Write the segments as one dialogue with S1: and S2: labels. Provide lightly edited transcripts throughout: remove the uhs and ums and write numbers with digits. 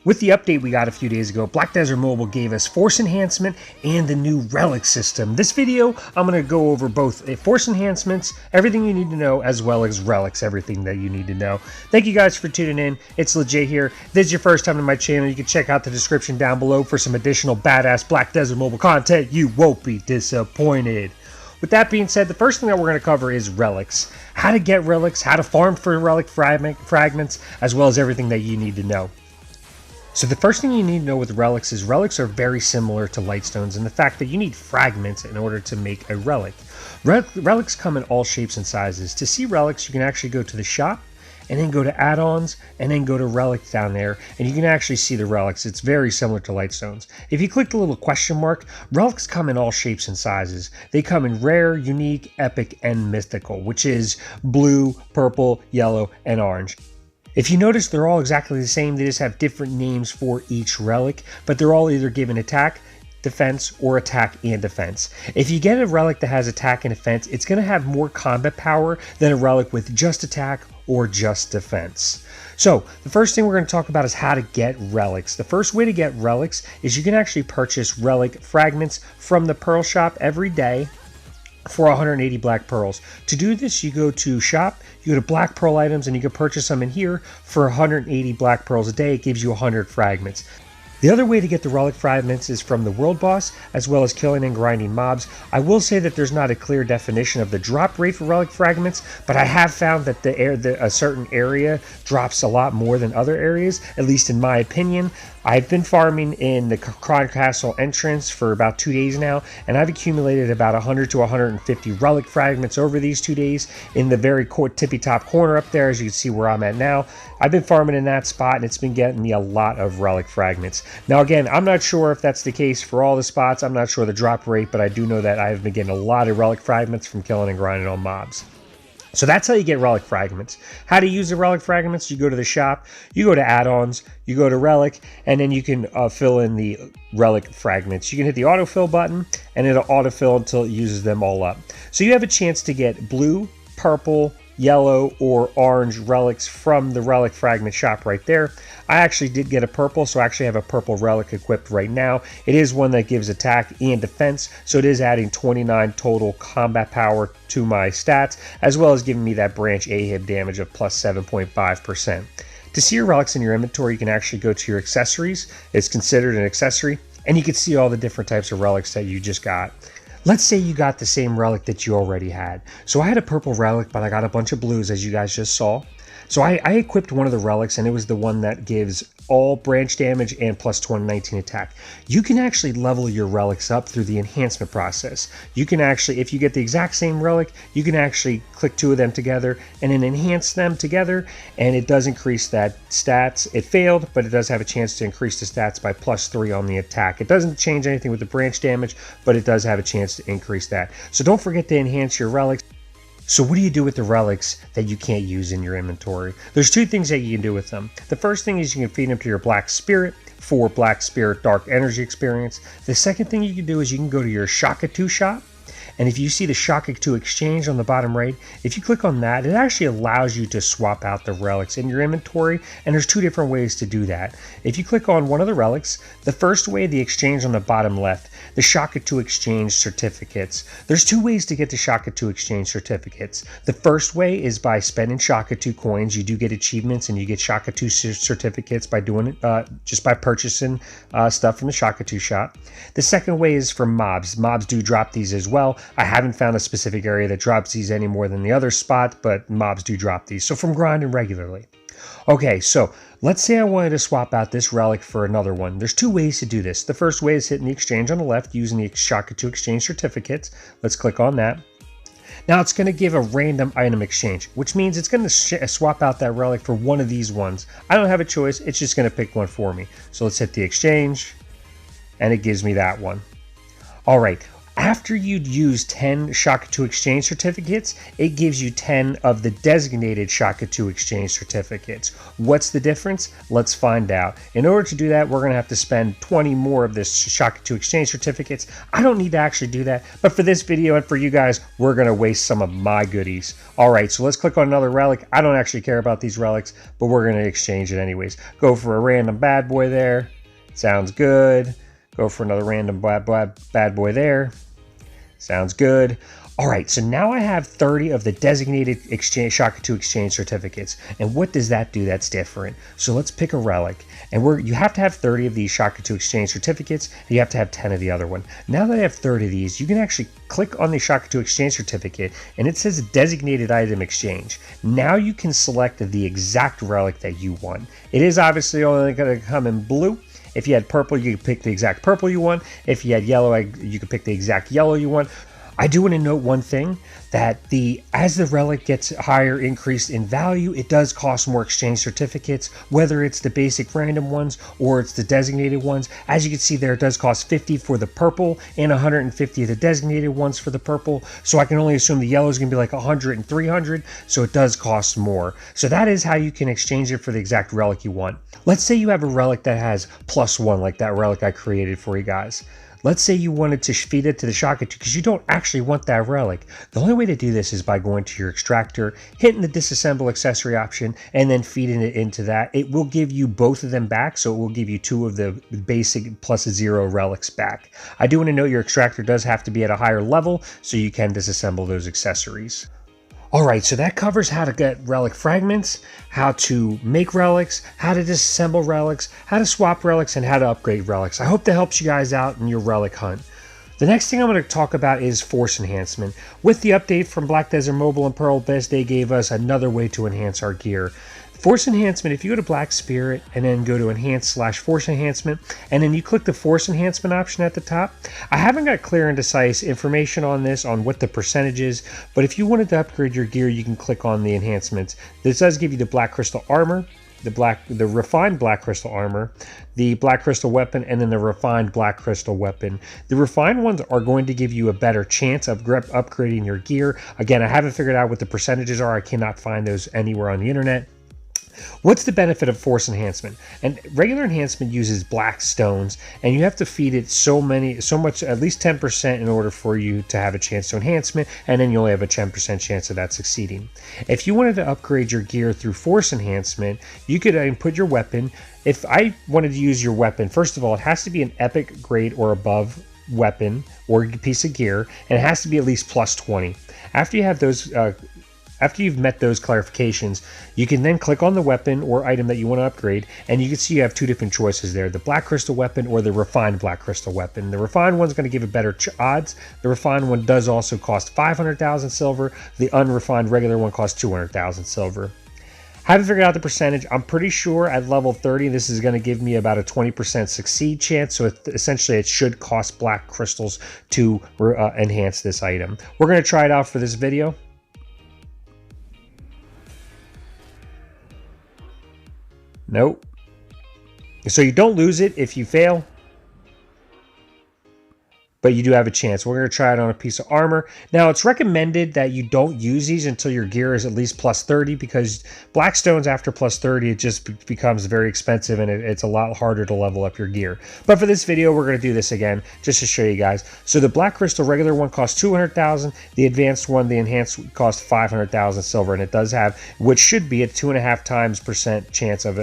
S1: With the update we got a few days ago, Blackdesertmobile gave us Force Enhancement and the new Relic system. This video, I'm going to go over both Force Enhancements, everything you need to know, as well as Relics, everything that you need to know. Thank you guys for tuning in. It's Legit here. If this is your first time to my channel, you can check out the description down below for some additional badass Blackdesertmobile content. You won't be disappointed. With that being said, the first thing that we're going to cover is Relics. How to get Relics, how to farm for Relic fragments, as well as everything that you need to know. So the first thing you need to know with relics is relics are very similar to lightstones in the fact that you need fragments in order to make a relic. Relics come in all shapes and sizes. To see relics, you can actually go to the shop and then go to add-ons and then go to relics down there and you can actually see the relics. It's very similar to lightstones. If you click the little question mark, relics come in all shapes and sizes. They come in rare, unique, epic, and mythical, which is blue, purple, yellow, and orange. If you notice, they're all exactly the same. They just have different names for each relic, but they're all either given attack, defense, or attack and defense. If you get a relic that has attack and defense, it's going to have more combat power than a relic with just attack or just defense. So the first thing we're going to talk about is how to get relics. The first way to get relics is you can actually purchase relic fragments from the Pearl Shop every day for 180 black pearls. To do this, you go to shop, you go to black pearl items, and you can purchase them in here for 180 black pearls a day. It gives you 100 fragments. The other way to get the relic fragments is from the world boss, as well as killing and grinding mobs. I will say that there's not a clear definition of the drop rate for relic fragments, but I have found that a certain area drops a lot more than other areas, at least in my opinion. I've been farming in the Cron Castle entrance for about 2 days now, and I've accumulated about 100 to 150 relic fragments over these 2 days in the very tippy top corner up there, as you can see where I'm at now. I've been farming in that spot, and it's been getting me a lot of relic fragments. Now again, I'm not sure if that's the case for all the spots. I'm not sure the drop rate, but I do know that I've been getting a lot of relic fragments from killing and grinding on mobs. So that's how you get relic fragments. How to use the relic fragments: you go to the shop, you go to add-ons, you go to relic, and then you can fill in the relic fragments. You can hit the autofill button and it'll autofill until it uses them all up. So you have a chance to get blue, purple, yellow, or orange relics from the relic fragment shop right there. I actually did get a purple, so I actually have a purple relic equipped right now. It is one that gives attack and defense, so it is adding 29 total combat power to my stats, as well as giving me that branch AHIB damage of plus 7.5%. To see your relics in your inventory, you can actually go to your accessories. It's considered an accessory, and you can see all the different types of relics that you just got. Let's say you got the same relic that you already had. So I had a purple relic, but I got a bunch of blues, as you guys just saw. So I equipped one of the relics, and it was the one that gives all branch damage and plus 219 attack. You can actually level your relics up through the enhancement process. You can actually, if you get the exact same relic, you can actually click two of them together and then enhance them together, and it does increase that stats. It failed, but it does have a chance to increase the stats by plus 3 on the attack. It doesn't change anything with the branch damage, but it does have a chance to increase that. So don't forget to enhance your relics. So what do you do with the relics that you can't use in your inventory? There's two things that you can do with them. The first thing is you can feed them to your Black Spirit for Black Spirit Dark Energy experience. The second thing you can do is you can go to your Shaka 2 shop, and if you see the Shaka 2 exchange on the bottom right, if you click on that, it actually allows you to swap out the relics in your inventory, and there's two different ways to do that. If you click on one of the relics, the first way, the exchange on the bottom left, the Shaka 2 exchange certificates. There's two ways to get the Shaka 2 exchange certificates. The first way is by spending Shaka 2 coins. You do get achievements and you get Shaka 2 certificates by doing it, just by purchasing stuff from the Shaka 2 shop. The second way is from mobs. Mobs do drop these as well. I haven't found a specific area that drops these any more than the other spot, but mobs do drop these. So from grinding regularly. Okay, so let's say I wanted to swap out this relic for another one. There's two ways to do this. The first way is hitting the exchange on the left using the Shaka 2 exchange certificates. Let's click on that. Now it's going to give a random item exchange, which means it's going to swap out that relic for one of these ones. I don't have a choice. It's just going to pick one for me. So let's hit the exchange, and it gives me that one. All right. After you'd use 10 Shaka 2 exchange certificates, it gives you 10 of the designated Shaka 2 exchange certificates. What's the difference? Let's find out. In order to do that, we're going to have to spend 20 more of this Shaka 2 exchange certificates. I don't need to actually do that, but for this video and for you guys, we're going to waste some of my goodies. All right, so let's click on another relic. I don't actually care about these relics, but we're going to exchange it anyways. Go for a random bad boy there. Sounds good. Go for another random bad boy there. Sounds good. All right, so now I have 30 of the designated Shaka 2 exchange certificates. And what does that do that's different? So let's pick a relic. And you have to have 30 of these Shaka 2 exchange certificates, and you have to have 10 of the other one. Now that I have 30 of these, you can actually click on the Shaka 2 exchange certificate, and it says designated item exchange. Now you can select the exact relic that you want. It is obviously only going to come in blue. If you had purple, you could pick the exact purple you want. If you had yellow, you could pick the exact yellow you want. I do want to note one thing, that as the relic gets higher increased in value, it does cost more exchange certificates, whether it's the basic random ones or it's the designated ones. As you can see there, it does cost 50 for the purple and 150 of the designated ones for the purple. So I can only assume the yellow is going to be like 100 and 300, so it does cost more. So that is how you can exchange it for the exact relic you want. Let's say you have a relic that has +1, like that relic I created for you guys. Let's say you wanted to feed it to the Shaka 2 because you don't actually want that relic. The only way to do this is by going to your extractor, hitting the disassemble accessory option, and then feeding it into that. It will give you both of them back, so it will give you 2 of the basic +0 relics back. I do want to note your extractor does have to be at a higher level so you can disassemble those accessories. Alright, so that covers how to get relic fragments, how to make relics, how to disassemble relics, how to swap relics, and how to upgrade relics. I hope that helps you guys out in your relic hunt. The next thing I'm going to talk about is force enhancement. With the update from Blackdesertmobile and Pearl Abyss, they gave us another way to enhance our gear. Force enhancement, if you go to Black Spirit and then go to enhance/force enhancement, and then you click the force enhancement option at the top, I haven't got clear and decisive information on this, on what the percentage is, but if you wanted to upgrade your gear, you can click on the enhancements. This does give you the black crystal armor, the refined black crystal armor, the black crystal weapon, and then the refined black crystal weapon. The refined ones are going to give you a better chance of upgrading your gear. Again, I haven't figured out what the percentages are. I cannot find those anywhere on the internet. What's the benefit of force enhancement? And regular enhancement uses black stones, and you have to feed it so much, at least 10% in order for you to have a chance to enhancement, and then you only have a 10% chance of that succeeding. If you wanted to upgrade your gear through force enhancement, you could input your weapon. If I wanted to use your weapon, first of all, it has to be an epic grade or above weapon or piece of gear, and it has to be at least +20. After you have those After you've met those clarifications, you can then click on the weapon or item that you want to upgrade, and you can see you have 2 different choices there, the black crystal weapon or the refined black crystal weapon. The refined one's going to give it better odds. The refined one does also cost 500,000 silver. The unrefined regular one costs 200,000 silver. Haven't figured out the percentage. I'm pretty sure at level 30, this is going to give me about a 20% succeed chance. So essentially, it should cost black crystals to enhance this item. We're going to try it out for this video. Nope. So you don't lose it if you fail, but you do have a chance. We're going to try it on a piece of armor. Now, it's recommended that you don't use these until your gear is at least +30, because black stones after +30, it just becomes very expensive, and it's a lot harder to level up your gear. But for this video, we're going to do this again just to show you guys. So the black crystal regular one costs 200,000. The advanced one, the enhanced, costs 500,000 silver, and it does have, which should be a 2.5% chance of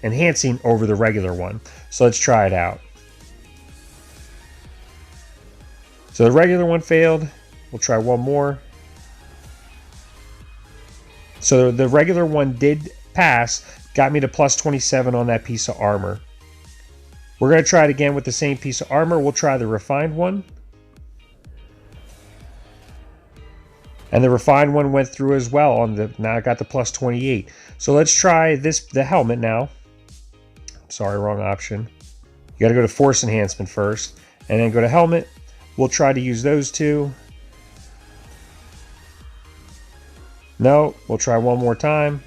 S1: enhancing over the regular one. So let's try it out. So the regular one failed. We'll try one more. So the regular one did pass, got me to +27 on that piece of armor. We're going to try it again with the same piece of armor. We'll try the refined one. And the refined one went through as well. Now I got the +28. So let's try the helmet now. Sorry, wrong option. You got to go to force enhancement first, and then go to helmet. We'll try to use those 2. No, we'll try one more time.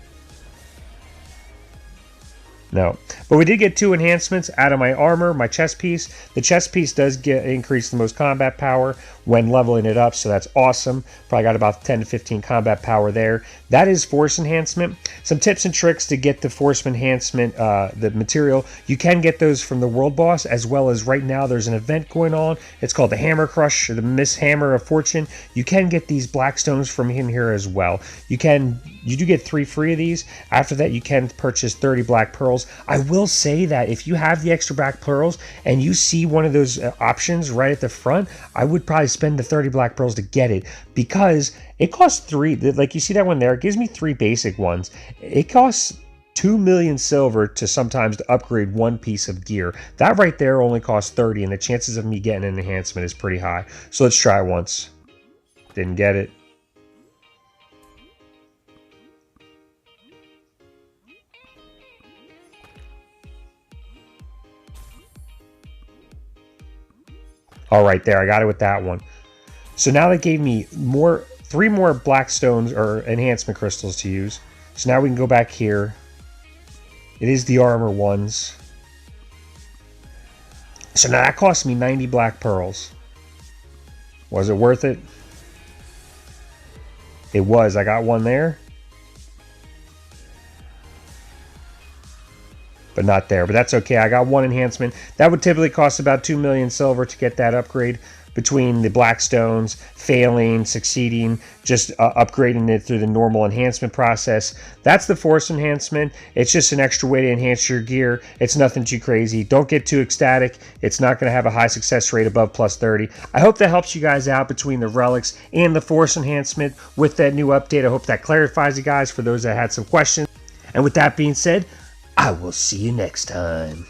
S1: No. But we did get 2 enhancements out of my armor, my chest piece. The chest piece does get increase the most combat power when leveling it up, so that's awesome. Probably got about 10 to 15 combat power there. That is force enhancement. Some tips and tricks to get the force enhancement, the material. You can get those from the world boss, as well as right now there's an event going on. It's called the Hammer Crush, or the Miss Hammer of Fortune. You can get these black stones from in here as well. You do get 3 free of these. After that, you can purchase 30 black pearls. I will say that if you have the extra black pearls and you see one of those options right at the front, I would probably spend the 30 black pearls to get it, because it costs 3. Like you see that one there, it gives me 3 basic ones. It costs 2 million silver to sometimes to upgrade 1 piece of gear. That right there only costs 30, and the chances of me getting an enhancement is pretty high. So let's try once. Didn't get it. All right, there, I got it with that one. So now that gave me 3 more black stones or enhancement crystals to use. So now we can go back here. It is the armor ones. So now that cost me 90 black pearls. Was it worth it? It was. I got one there. But not there. But that's okay. I got 1 enhancement. That would typically cost about 2 million silver to get that upgrade. Between the black stones, failing, succeeding, just upgrading it through the normal enhancement process. That's the force enhancement. It's just an extra way to enhance your gear. It's nothing too crazy. Don't get too ecstatic. It's not going to have a high success rate above plus 30. I hope that helps you guys out between the relics and the force enhancement with that new update. I hope that clarifies you guys for those that had some questions. And with that being said, I will see you next time.